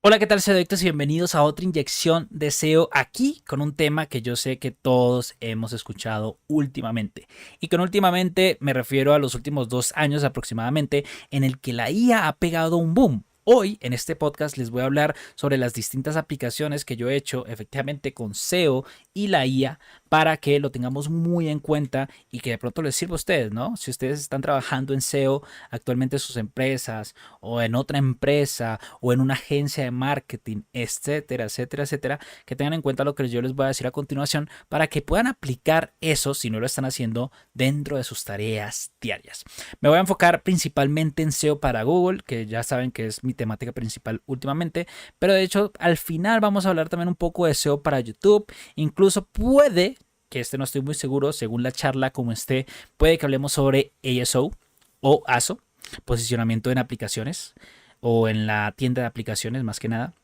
Hola, ¿qué tal, adictos? Y bienvenidos a otra inyección de SEO aquí con un tema que yo sé que todos hemos escuchado últimamente. Y con últimamente me refiero a los últimos 2 años aproximadamente en el que la IA ha pegado un boom. Hoy en este podcast les voy a hablar sobre las distintas aplicaciones que yo he hecho efectivamente con SEO y la IA para que lo tengamos muy en cuenta y que de pronto les sirva a ustedes, ¿no? Si ustedes están trabajando en SEO actualmente en sus empresas o en otra empresa o en una agencia de marketing, etcétera, etcétera, etcétera, que tengan en cuenta lo que yo les voy a decir a continuación para que puedan aplicar eso si no lo están haciendo dentro de sus tareas diarias. Me voy a enfocar principalmente en SEO para Google, que ya saben que es mi temática principal últimamente, pero de hecho al final vamos a hablar también un poco de SEO para YouTube, incluso puede que no estoy muy seguro, según la charla como esté, puede que hablemos sobre ASO o ASO, posicionamiento en aplicaciones o en la tienda de aplicaciones más que nada.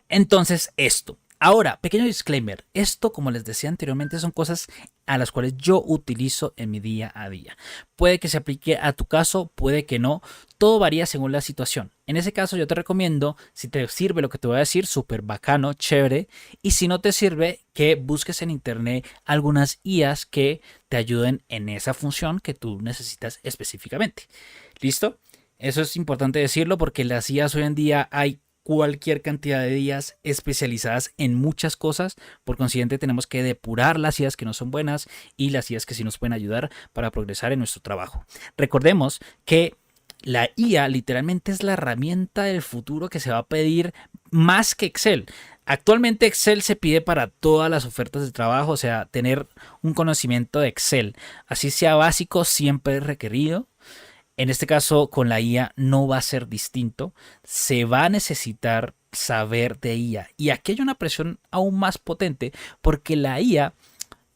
Entonces, esto. Ahora, pequeño disclaimer. Esto, como les decía anteriormente, son cosas a las cuales yo utilizo en mi día a día. Puede que se aplique a tu caso, puede que no. Todo varía según la situación. En ese caso, yo te recomiendo, si te sirve lo que te voy a decir, súper bacano, chévere. Y si no te sirve, que busques en internet algunas IAs que te ayuden en esa función que tú necesitas específicamente. ¿Listo? Eso es importante decirlo porque las IAs hoy en día hay cualquier cantidad de IAs especializadas en muchas cosas. Por consiguiente, tenemos que depurar las IAs que no son buenas y las IAs que sí nos pueden ayudar para progresar en nuestro trabajo. Recordemos que la IA literalmente es la herramienta del futuro que se va a pedir más que Excel. Actualmente Excel se pide para todas las ofertas de trabajo, o sea, tener un conocimiento de Excel, así sea básico, siempre es requerido. En este caso, con la IA no va a ser distinto. Se va a necesitar saber de IA. Y aquí hay una presión aún más potente porque la IA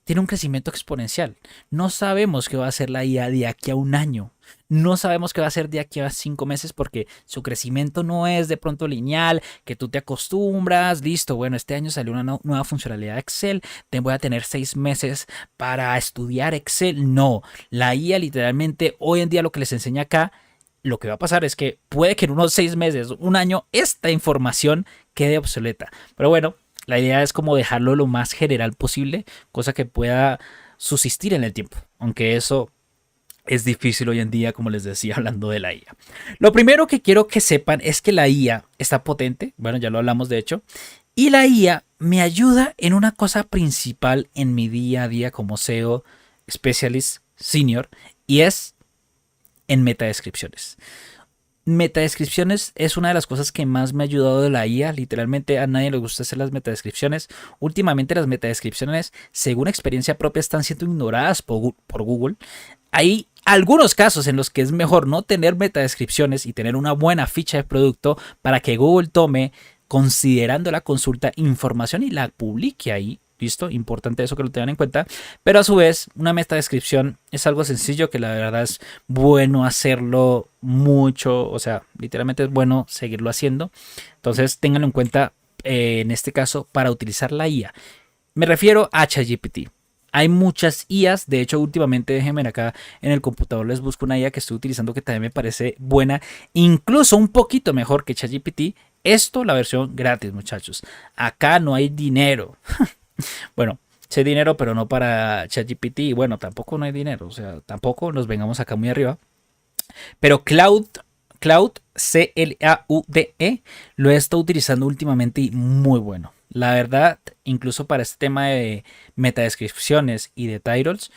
tiene un crecimiento exponencial. No sabemos qué va a hacer la IA de aquí a un año. No sabemos qué va a hacer de aquí a 5 meses porque su crecimiento no es de pronto lineal, que tú te acostumbras, listo, bueno, este año salió una nueva funcionalidad de Excel, te voy a tener 6 meses para estudiar Excel. No, la IA literalmente hoy en día lo que les enseña acá, lo que va a pasar es que puede que en unos 6 meses, un año, esta información quede obsoleta. Pero bueno, la idea es como dejarlo lo más general posible, cosa que pueda subsistir en el tiempo, aunque eso es difícil hoy en día, como les decía, hablando de la IA. Lo primero que quiero que sepan es que la IA está potente, bueno, ya lo hablamos de hecho, y la IA me ayuda en una cosa principal en mi día a día como SEO Specialist Senior, y es en metadescripciones. Metadescripciones es una de las cosas que más me ha ayudado de la IA. Literalmente a nadie le gusta hacer las metadescripciones. Últimamente las metadescripciones, según experiencia propia, están siendo ignoradas por Google. Hay algunos casos en los que es mejor no tener metadescripciones y tener una buena ficha de producto para que Google tome, considerando la consulta, información y la publique ahí. ¿Listo? Importante eso que lo tengan en cuenta. Pero a su vez, una metadescripción es algo sencillo que la verdad es bueno hacerlo mucho. O sea, literalmente es bueno seguirlo haciendo. Entonces, ténganlo en cuenta en este caso para utilizar la IA. Me refiero a ChatGPT. Hay muchas IAs, de hecho últimamente déjenme acá en el computador les busco una IA que estoy utilizando que también me parece buena, incluso un poquito mejor que ChatGPT. Esto la versión gratis, muchachos. Acá no hay dinero. Bueno, sí hay dinero, pero no para ChatGPT. Y bueno, tampoco no hay dinero. O sea, tampoco nos vengamos acá muy arriba. Pero Cloud, C-L-A-U-D-E, lo he estado utilizando últimamente y muy bueno. La verdad, incluso para este tema de metadescripciones y de titles,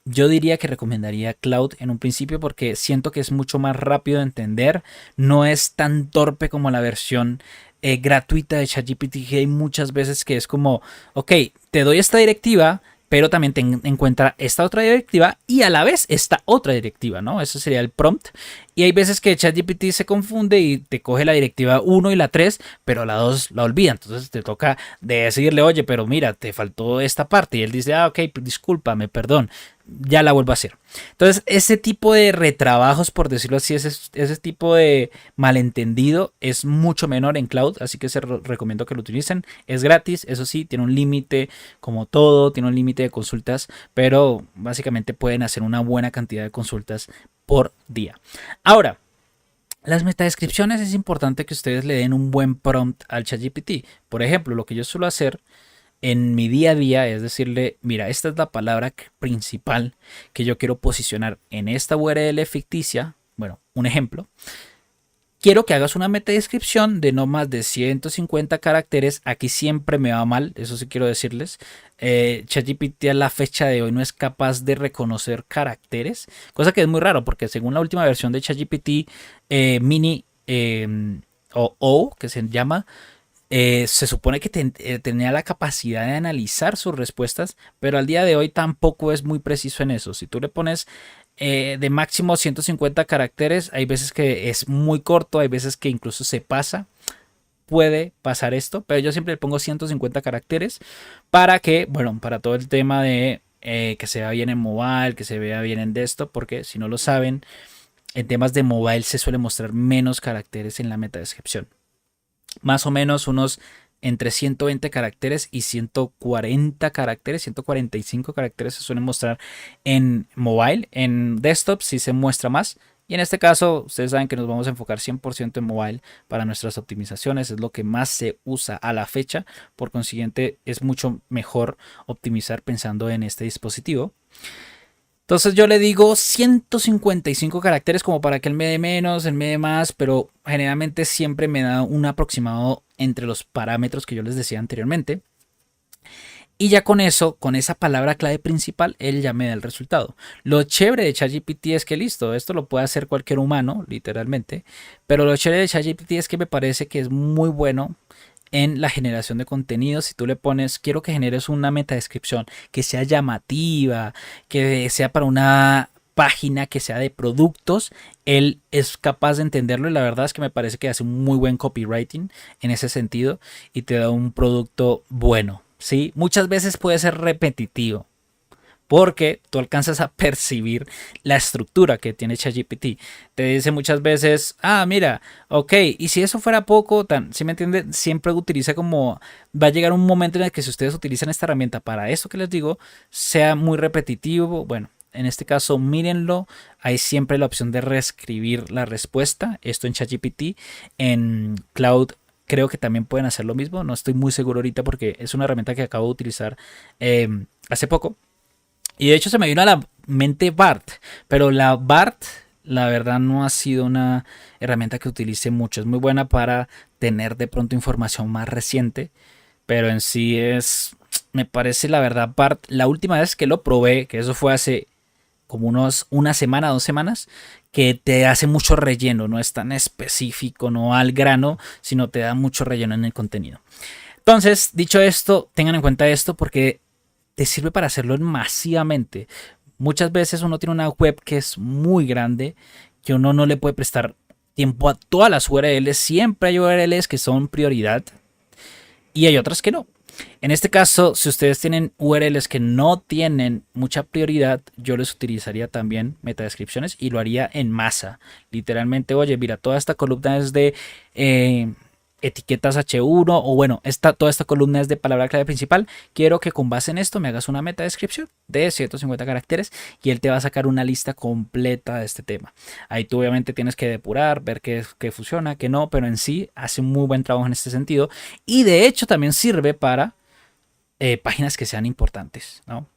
yo diría que recomendaría Cloud en un principio porque siento que es mucho más rápido de entender, no es tan torpe como la versión gratuita de ChatGPT, que hay muchas veces que es como, ok, te doy esta directiva, pero también ten en cuenta esta otra directiva y a la vez esta otra directiva, ¿no? Eso sería el prompt. Y hay veces que ChatGPT se confunde y te coge la directiva uno y la 3 pero la 2 la olvida. Entonces te toca decirle, oye, pero mira, te faltó esta parte. Y él dice, ah, ok, discúlpame, perdón, ya la vuelvo a hacer. Entonces, ese tipo de retrabajos, por decirlo así, ese tipo de malentendido es mucho menor en cloud, así que se recomiendo que lo utilicen. Es gratis, eso sí, tiene un límite, como todo, tiene un límite de consultas, pero básicamente pueden hacer una buena cantidad de consultas por día. Ahora, Las metadescripciones es importante que ustedes le den un buen prompt al ChatGPT. Por ejemplo, lo que yo suelo hacer en mi día a día es decirle, mira, esta es la palabra principal que yo quiero posicionar en esta URL ficticia. Bueno, un ejemplo. Quiero que hagas una metadescripción de no más de 150 caracteres. Aquí siempre me va mal, eso sí quiero decirles. ChatGPT a la fecha de hoy no es capaz de reconocer caracteres, cosa que es muy raro porque según la última versión de ChatGPT Mini o que se llama, se supone que tenía la capacidad de analizar sus respuestas, pero al día de hoy tampoco es muy preciso en eso. Si tú le pones de máximo 150 caracteres, hay veces que es muy corto, hay veces que incluso se pasa. Puede pasar esto, pero yo siempre le pongo 150 caracteres para que, bueno, para todo el tema de que se vea bien en mobile, que se vea bien en desktop, porque si no lo saben, en temas de mobile se suele mostrar menos caracteres en la metadescripción, más o menos unos entre 120 caracteres y 140 caracteres, 145 caracteres se suelen mostrar en mobile. En desktop sí se muestra más. Y en este caso, ustedes saben que nos vamos a enfocar 100% en mobile para nuestras optimizaciones. Es lo que más se usa a la fecha. Por consiguiente, es mucho mejor optimizar pensando en este dispositivo. Entonces yo le digo 155 caracteres como para que él me dé menos, él me dé más, pero generalmente siempre me da un aproximado entre los parámetros que yo les decía anteriormente. Y ya con eso, con esa palabra clave principal, él ya me da el resultado. Lo chévere de ChatGPT es que listo, esto lo puede hacer cualquier humano, literalmente. Pero lo chévere de ChatGPT es que me parece que es muy bueno en la generación de contenido. Si tú le pones, quiero que generes una metadescripción que sea llamativa, que sea para una página que sea de productos, él es capaz de entenderlo y la verdad es que me parece que hace un muy buen copywriting en ese sentido y te da un producto bueno. ¿Sí? Muchas veces puede ser repetitivo, porque tú alcanzas a percibir la estructura que tiene ChatGPT. Te dice muchas veces, mira, ok, y si eso fuera poco, ¿sí me entiende? Siempre utiliza como, va a llegar un momento en el que si ustedes utilizan esta herramienta para esto que les digo, sea muy repetitivo. Bueno, en este caso, mírenlo, hay siempre la opción de reescribir la respuesta, esto en ChatGPT, en Cloud. Creo que también pueden hacer lo mismo. No estoy muy seguro ahorita porque es una herramienta que acabo de utilizar hace poco. Y de hecho se me vino a la mente BART, pero la BART la verdad no ha sido una herramienta que utilice mucho. Es muy buena para tener de pronto información más reciente, pero en sí me parece la verdad BART, la última vez que lo probé, que eso fue hace como una semana, 2 semanas, que te hace mucho relleno, no es tan específico, no al grano, sino te da mucho relleno en el contenido. Entonces, dicho esto, tengan en cuenta esto porque te sirve para hacerlo masivamente. Muchas veces uno tiene una web que es muy grande, que uno no le puede prestar tiempo a todas las URLs. Siempre hay URLs que son prioridad y hay otras que no. En este caso, si ustedes tienen URLs que no tienen mucha prioridad, yo les utilizaría también metadescripciones y lo haría en masa. Literalmente, oye, mira, toda esta columna es de etiquetas H1 o bueno, toda esta columna es de palabra clave principal. Quiero que con base en esto me hagas una metadescripción de 150 caracteres y él te va a sacar una lista completa de este tema. Ahí tú obviamente tienes que depurar, ver qué funciona, qué no, pero en sí hace un muy buen trabajo en este sentido y de hecho también sirve para páginas que sean importantes, ¿no?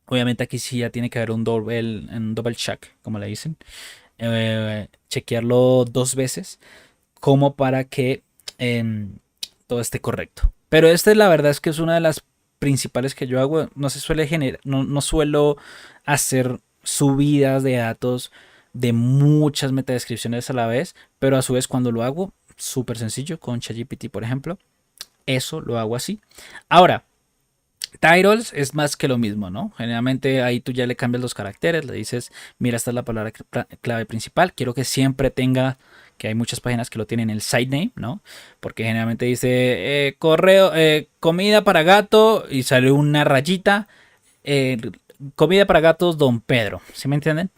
Obviamente aquí sí ya tiene que haber un double check, como le dicen. Chequearlo 2 veces como para que todo esté correcto. Pero la verdad es que es una de las principales que yo hago. No se suele generar, no suelo hacer subidas de datos de muchas metadescripciones a la vez, pero a su vez cuando lo hago, súper sencillo, con ChatGPT por ejemplo, eso lo hago así. Ahora, titles es más que lo mismo, ¿no? Generalmente ahí tú ya le cambias los caracteres, le dices, mira, esta es la palabra clave principal, quiero que siempre tenga, que hay muchas páginas que lo tienen el site name, ¿no? Porque generalmente dice correo, comida para gato y sale una rayita, comida para gatos Don Pedro, ¿sí me entienden?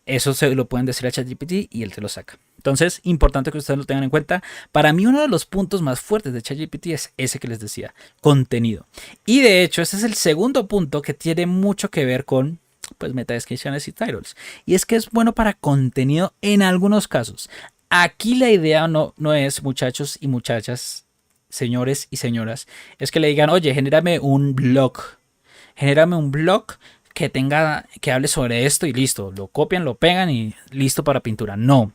Eso se lo pueden decir a ChatGPT y él te lo saca. Entonces, importante que ustedes lo tengan en cuenta. Para mí, uno de los puntos más fuertes de ChatGPT es ese que les decía, contenido. Y de hecho, este es el segundo punto que tiene mucho que ver con pues metadescripciones y titles. Y es que es bueno para contenido en algunos casos. Aquí la idea no es, muchachos y muchachas, señores y señoras, es que le digan, oye, genérame un blog que hable sobre esto y listo, lo copian, lo pegan y listo para pintura. No.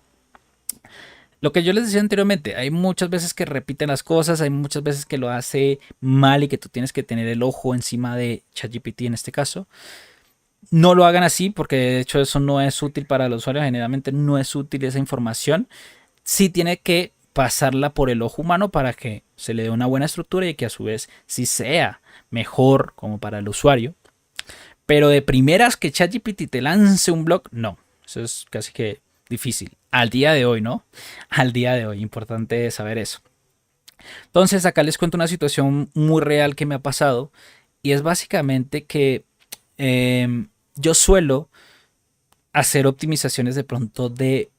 Lo que yo les decía anteriormente, hay muchas veces que repiten las cosas, hay muchas veces que lo hace mal y que tú tienes que tener el ojo encima de ChatGPT en este caso. No lo hagan así porque de hecho eso no es útil para el usuario, generalmente no es útil esa información. Sí tiene que pasarla por el ojo humano para que se le dé una buena estructura y que a su vez sí sea mejor como para el usuario. Pero de primeras que ChatGPT te lance un blog, no. Eso es casi que difícil. Al día de hoy, ¿no? Al día de hoy, importante saber eso. Entonces acá les cuento una situación muy real que me ha pasado y es básicamente que yo suelo hacer optimizaciones de pronto de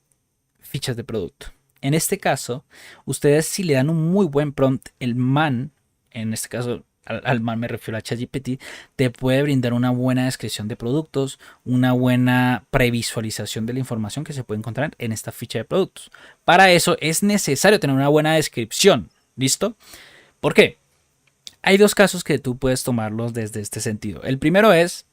fichas de producto. En este caso, ustedes si le dan un muy buen prompt, el man, en este caso al man me refiero a ChatGPT, te puede brindar una buena descripción de productos, una buena previsualización de la información que se puede encontrar en esta ficha de productos. Para eso es necesario tener una buena descripción. ¿Listo? ¿Por qué? Hay dos casos que tú puedes tomarlos desde este sentido. El primero es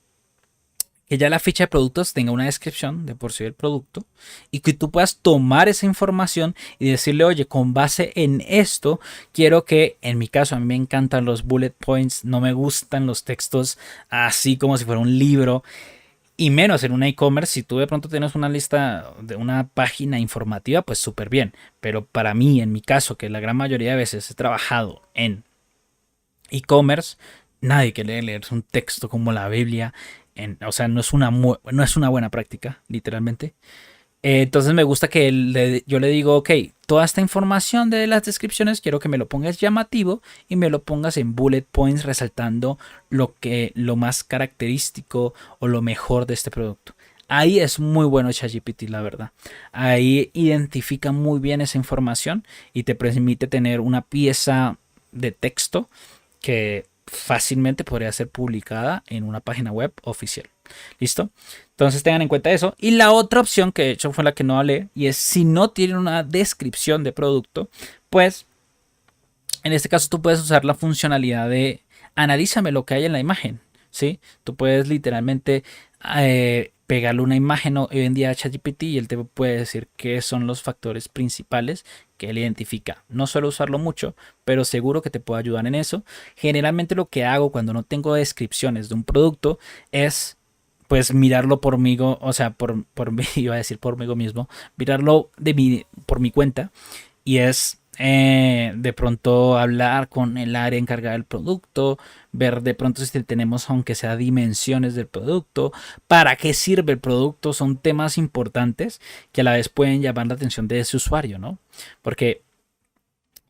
que ya la ficha de productos tenga una descripción de por sí del producto y que tú puedas tomar esa información y decirle, oye, con base en esto, quiero que, en mi caso, a mí me encantan los bullet points, no me gustan los textos así como si fuera un libro. Y menos en un e-commerce, si tú de pronto tienes una lista de una página informativa, pues súper bien. Pero para mí, en mi caso, que la gran mayoría de veces he trabajado en e-commerce, nadie quiere leer un texto como la Biblia. O sea, no es una buena práctica, literalmente. Entonces me gusta que yo le digo, ok, toda esta información de las descripciones quiero que me lo pongas llamativo y me lo pongas en bullet points resaltando lo más característico o lo mejor de este producto. Ahí es muy bueno ChatGPT, la verdad. Ahí identifica muy bien esa información y te permite tener una pieza de texto que fácilmente podría ser publicada en una página web oficial. ¿Listo? Entonces tengan en cuenta eso. Y la otra opción, que de hecho fue la que no hablé, y es si no tienen una descripción de producto, pues en este caso tú puedes usar la funcionalidad de analízame lo que hay en la imagen. ¿Sí? Tú puedes literalmente pegarle una imagen hoy en día a ChatGPT y él te puede decir qué son los factores principales que él identifica. No suelo usarlo mucho, pero seguro que te puedo ayudar en eso. Generalmente lo que hago cuando no tengo descripciones de un producto es pues mirarlo por mí, o sea, iba a decir por mí mismo, mirarlo por mi cuenta y es de pronto hablar con el área encargada del producto, ver de pronto si tenemos aunque sea dimensiones del producto, para qué sirve el producto, son temas importantes que a la vez pueden llamar la atención de ese usuario, ¿no? Porque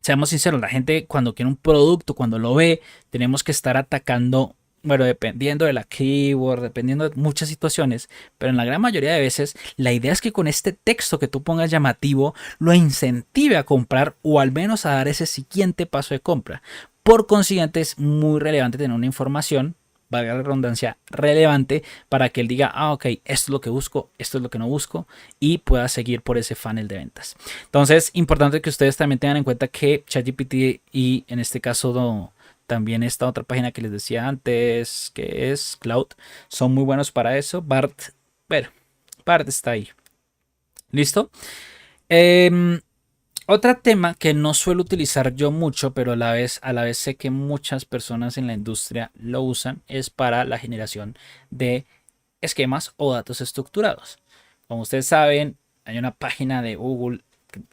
seamos sinceros, la gente cuando quiere un producto, cuando lo ve, tenemos que estar atacando, bueno, dependiendo de la keyword, dependiendo de muchas situaciones, pero en la gran mayoría de veces la idea es que con este texto que tú pongas llamativo lo incentive a comprar o al menos a dar ese siguiente paso de compra. Por consiguiente es muy relevante tener una información, valga la redundancia, relevante para que él diga, ah, ok, esto es lo que busco, esto es lo que no busco y pueda seguir por ese funnel de ventas. Entonces, importante que ustedes también tengan en cuenta que ChatGPT y en este caso también esta otra página que les decía antes, que es Cloud, son muy buenos para eso. Bart está ahí. ¿Listo? Otro tema que no suelo utilizar yo mucho, pero a la vez sé que muchas personas en la industria lo usan, es para la generación de esquemas o datos estructurados. Como ustedes saben, hay una página de Google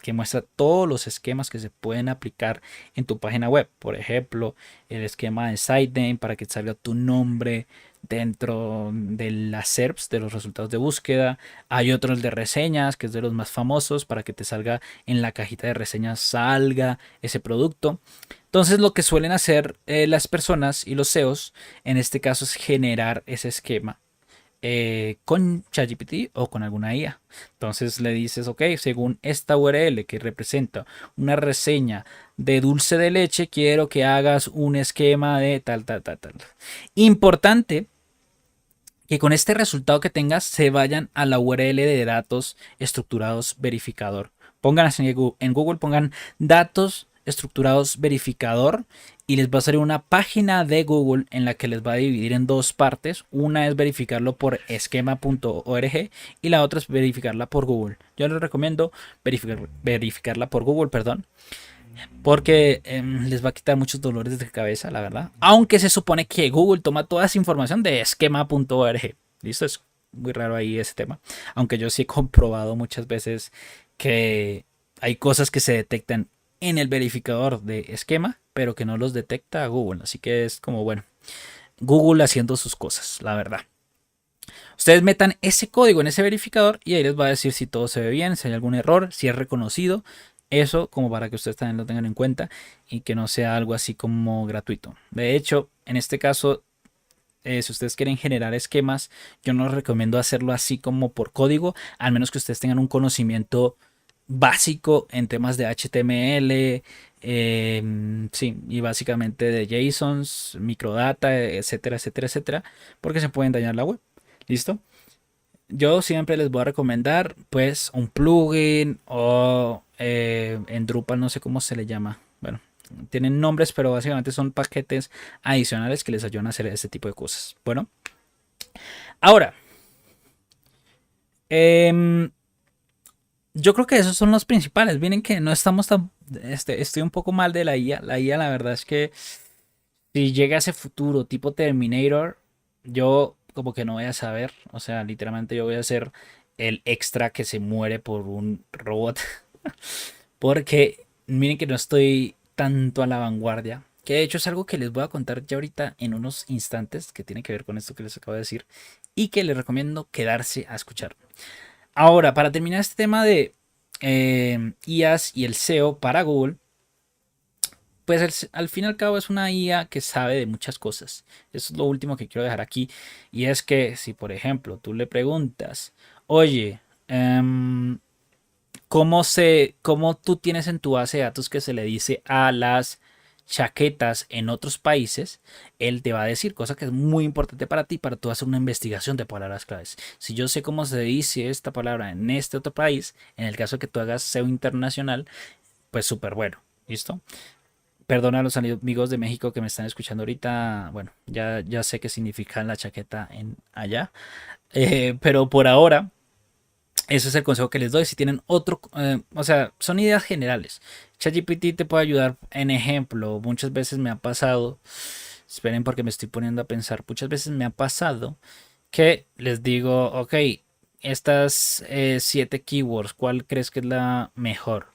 que muestra todos los esquemas que se pueden aplicar en tu página web. Por ejemplo, el esquema de sitename para que salga tu nombre dentro de las SERPs, de los resultados de búsqueda. Hay otro, el de reseñas, que es de los más famosos, para que te salga en la cajita de reseñas, salga ese producto. Entonces lo que suelen hacer las personas y los SEOs en este caso es generar ese esquema con ChatGPT o con alguna IA. Entonces le dices, ok, según esta URL que representa una reseña de dulce de leche, quiero que hagas un esquema de tal, tal, tal, tal. Importante que con este resultado que tengas se vayan a la URL de datos estructurados verificador. Pongan así en Google, pongan datos estructurados verificador y les va a salir una página de Google en la que les va a dividir en dos partes. Una es verificarlo por esquema.org y la otra es verificarla por Google. Yo les recomiendo verificarla por Google, perdón, porque les va a quitar muchos dolores de cabeza, la verdad. Aunque se supone que Google toma toda esa información de esquema.org. ¿Listo? Es muy raro ahí ese tema. Aunque yo sí he comprobado muchas veces que hay cosas que se detectan en el verificador de esquema, pero que no los detecta Google. Así que es como, bueno, Google haciendo sus cosas, la verdad. Ustedes metan ese código en ese verificador y ahí les va a decir si todo se ve bien, si hay algún error, si es reconocido. Eso como para que ustedes también lo tengan en cuenta y que no sea algo así como gratuito. De hecho, en este caso, si ustedes quieren generar esquemas, yo no les recomiendo hacerlo así como por código, al menos que ustedes tengan un conocimiento básico en temas de HTML, sí, y básicamente de JSONs, microdata, etcétera, etcétera, etcétera, porque se pueden dañar la web. ¿Listo? Yo siempre les voy a recomendar pues un plugin o en Drupal no sé cómo se le llama. Bueno, tienen nombres, pero básicamente son paquetes adicionales que les ayudan a hacer este tipo de cosas. Bueno, ahora, em, yo creo que esos son los principales. Miren que no estamos tan... estoy un poco mal de la IA. La IA, la verdad es que si llega ese futuro tipo Terminator, yo como que no voy a saber. O sea, literalmente yo voy a ser el extra que se muere por un robot. Porque miren que no estoy tanto a la vanguardia. Que de hecho es algo que les voy a contar ya ahorita en unos instantes que tiene que ver con esto que les acabo de decir. Y que les recomiendo quedarse a escuchar. Ahora, para terminar este tema de IAs y el SEO para Google, pues al fin y al cabo es una IA que sabe de muchas cosas. Eso es lo último que quiero dejar aquí. Y es que si, por ejemplo, tú le preguntas, oye, cómo tú tienes en tu base de datos que se le dice a las chaquetas en otros países, él te va a decir, cosa que es muy importante para ti, para tú hacer una investigación de palabras claves. Si yo sé cómo se dice esta palabra en este otro país, en el caso que tú hagas SEO internacional, pues súper bueno. ¿Listo? Perdona a los amigos de México que me están escuchando ahorita. Bueno, ya sé qué significa la chaqueta en allá. Pero por ahora, ese es el consejo que les doy. Si tienen otro, o sea, son ideas generales. ChatGPT te puede ayudar en ejemplo. Muchas veces me ha pasado, esperen porque me estoy poniendo a pensar, muchas veces me ha pasado que les digo, ok, estas 7 keywords, ¿cuál crees que es la mejor?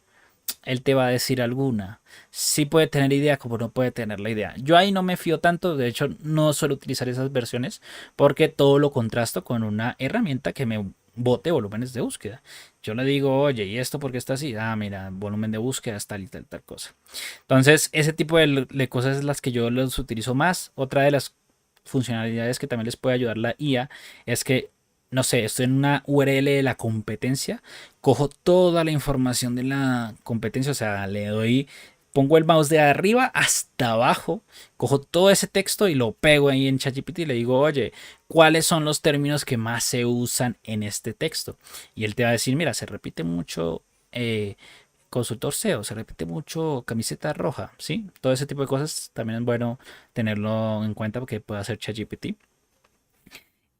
Él te va a decir alguna. Sí puede tener idea como no puede tener la idea. Yo ahí no me fío tanto, de hecho no suelo utilizar esas versiones porque todo lo contrasto con una herramienta que me bote volúmenes de búsqueda. Yo le digo, oye, ¿y esto por qué está así? Ah, mira, volumen de búsqueda es tal y tal, tal cosa. Entonces, ese tipo de cosas es las que yo los utilizo más. Otra de las funcionalidades que también les puede ayudar la IA es que, no sé, estoy en una URL de la competencia, cojo toda la información de la competencia, o sea, le doy, pongo el mouse de arriba hasta abajo, cojo todo ese texto y lo pego ahí en ChatGPT y le digo, oye, ¿cuáles son los términos que más se usan en este texto? Y él te va a decir, mira, se repite mucho consultor SEO, se repite mucho camiseta roja, ¿sí? Todo ese tipo de cosas también es bueno tenerlo en cuenta porque puede hacer ChatGPT.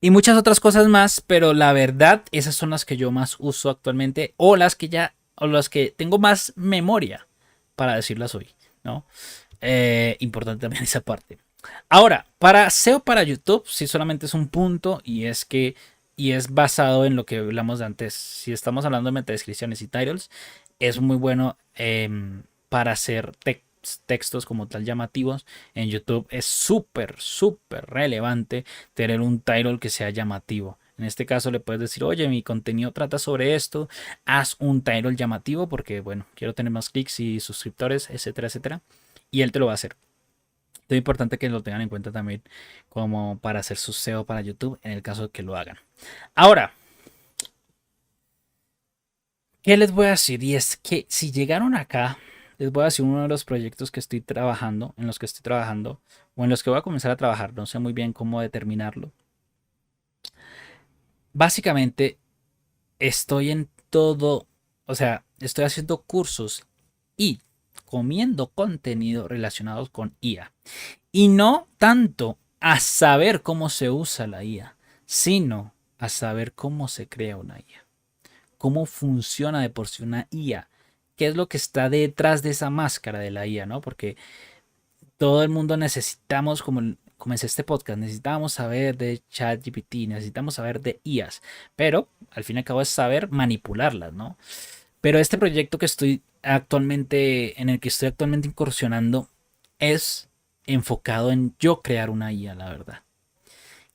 Y muchas otras cosas más, pero la verdad, esas son las que yo más uso actualmente o las que o las que tengo más memoria para decirlas hoy, ¿no? Importante también esa parte. Ahora, para SEO para YouTube, sí solamente es un punto y es basado en lo que hablamos de antes. Si estamos hablando de metadescripciones y titles, es muy bueno para hacer textos como tal llamativos. En YouTube es súper, súper relevante tener un title que sea llamativo. En este caso le puedes decir, oye, mi contenido trata sobre esto, haz un title llamativo porque, bueno, quiero tener más clics y suscriptores, etcétera, etcétera. Y él te lo va a hacer. Es importante que lo tengan en cuenta también como para hacer su SEO para YouTube en el caso de que lo hagan. Ahora, ¿qué les voy a decir? Y es que si llegaron acá, les voy a decir uno de los proyectos que estoy trabajando, en los que estoy trabajando, o en los que voy a comenzar a trabajar, no sé muy bien cómo determinarlo. Básicamente, estoy en todo. O sea, estoy haciendo cursos y comiendo contenido relacionados con IA. Y no tanto a saber cómo se usa la IA, sino a saber cómo se crea una IA. Cómo funciona de por sí una IA. ¿Qué es lo que está detrás de esa máscara de la IA, no? Porque todo el mundo necesitamos, como comencé este podcast, necesitamos saber de ChatGPT, necesitamos saber de IAs, pero al fin y al cabo es saber manipularlas, ¿no? Pero este proyecto que estoy actualmente, en el que estoy actualmente incursionando, es enfocado en yo crear una IA, la verdad.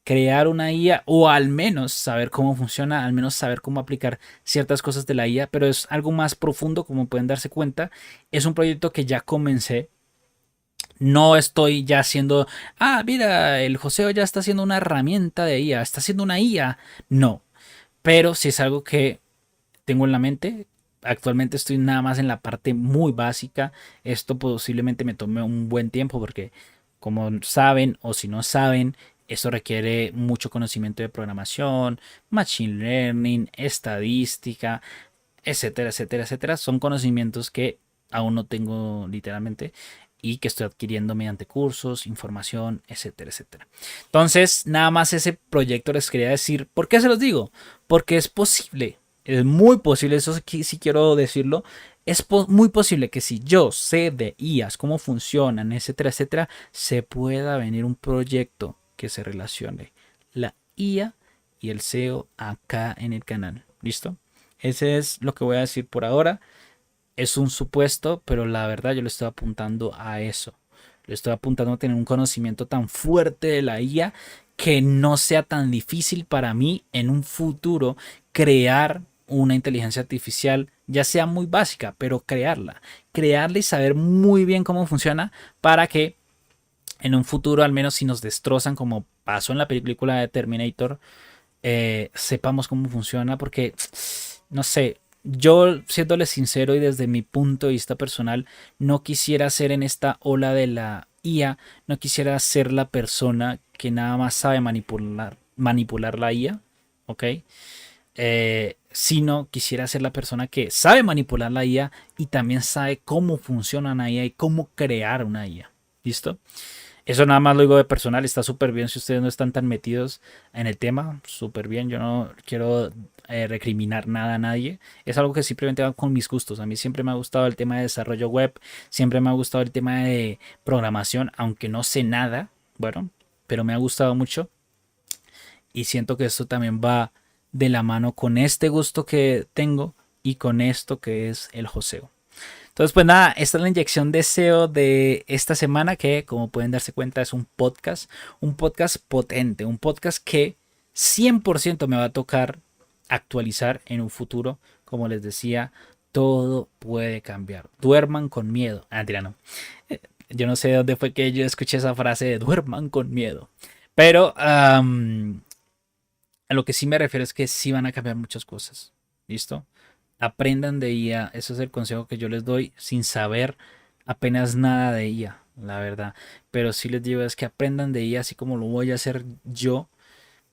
Crear una IA o al menos saber cómo funciona, al menos saber cómo aplicar ciertas cosas de la IA, pero es algo más profundo, como pueden darse cuenta. Es un proyecto que ya comencé. No estoy ya haciendo, mira, el Joseo ya está haciendo una herramienta de IA, está haciendo una IA. No, pero sí es algo que tengo en la mente. Actualmente estoy nada más en la parte muy básica. Esto posiblemente me tome un buen tiempo porque, como saben o si no saben, esto requiere mucho conocimiento de programación, machine learning, estadística, etcétera, etcétera, etcétera. Son conocimientos que aún no tengo literalmente y que estoy adquiriendo mediante cursos, información, etcétera, etcétera. Entonces, nada más ese proyecto les quería decir. ¿Por qué se los digo? Porque es posible, es muy posible, eso sí quiero decirlo, es muy posible que si yo sé de IAs, cómo funcionan, etcétera, etcétera, se pueda venir un proyecto que se relacione la IA y el SEO acá en el canal. ¿Listo? Ese es lo que voy a decir por ahora. Es un supuesto, pero la verdad yo le estoy apuntando a eso. Le estoy apuntando a tener un conocimiento tan fuerte de la IA que no sea tan difícil para mí en un futuro crear una inteligencia artificial, ya sea muy básica, pero crearla y saber muy bien cómo funciona para que en un futuro, al menos si nos destrozan como pasó en la película de Terminator, sepamos cómo funciona, porque no sé, yo siéndole sincero y desde mi punto de vista personal, no quisiera ser en esta ola de la IA, no quisiera ser la persona que nada más sabe manipular la IA, ¿ok? Sino quisiera ser la persona que sabe manipular la IA y también sabe cómo funciona una IA y cómo crear una IA. ¿Listo? Eso nada más lo digo de personal, está súper bien si ustedes no están tan metidos en el tema, súper bien, yo no quiero recriminar nada a nadie, es algo que simplemente va con mis gustos, a mí siempre me ha gustado el tema de desarrollo web, siempre me ha gustado el tema de programación, aunque no sé nada, bueno, pero me ha gustado mucho y siento que esto también va de la mano con este gusto que tengo y con esto que es el joseo. Entonces, pues nada, esta es la inyección de SEO de esta semana que, como pueden darse cuenta, es un podcast potente, un podcast que 100% me va a tocar actualizar en un futuro. Como les decía, todo puede cambiar. Duerman con miedo. Mentira, no. Yo no sé de dónde fue que yo escuché esa frase de duerman con miedo. Pero a lo que sí me refiero es que sí van a cambiar muchas cosas. ¿Listo? Aprendan de IA. Ese es el consejo que yo les doy sin saber apenas nada de IA, la verdad. Pero sí les digo es que aprendan de IA así como lo voy a hacer yo,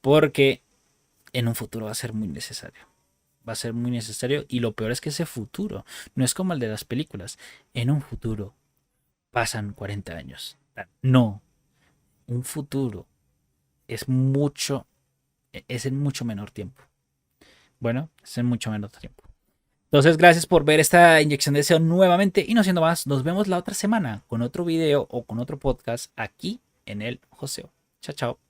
porque en un futuro va a ser muy necesario. Va a ser muy necesario y lo peor es que ese futuro no es como el de las películas. En un futuro pasan 40 años. No, un futuro es mucho, es en mucho menor tiempo. Bueno, es en mucho menor tiempo. Entonces, gracias por ver esta inyección de SEO nuevamente y no siendo más, nos vemos la otra semana con otro video o con otro podcast aquí en el Joseo. Chao, chao.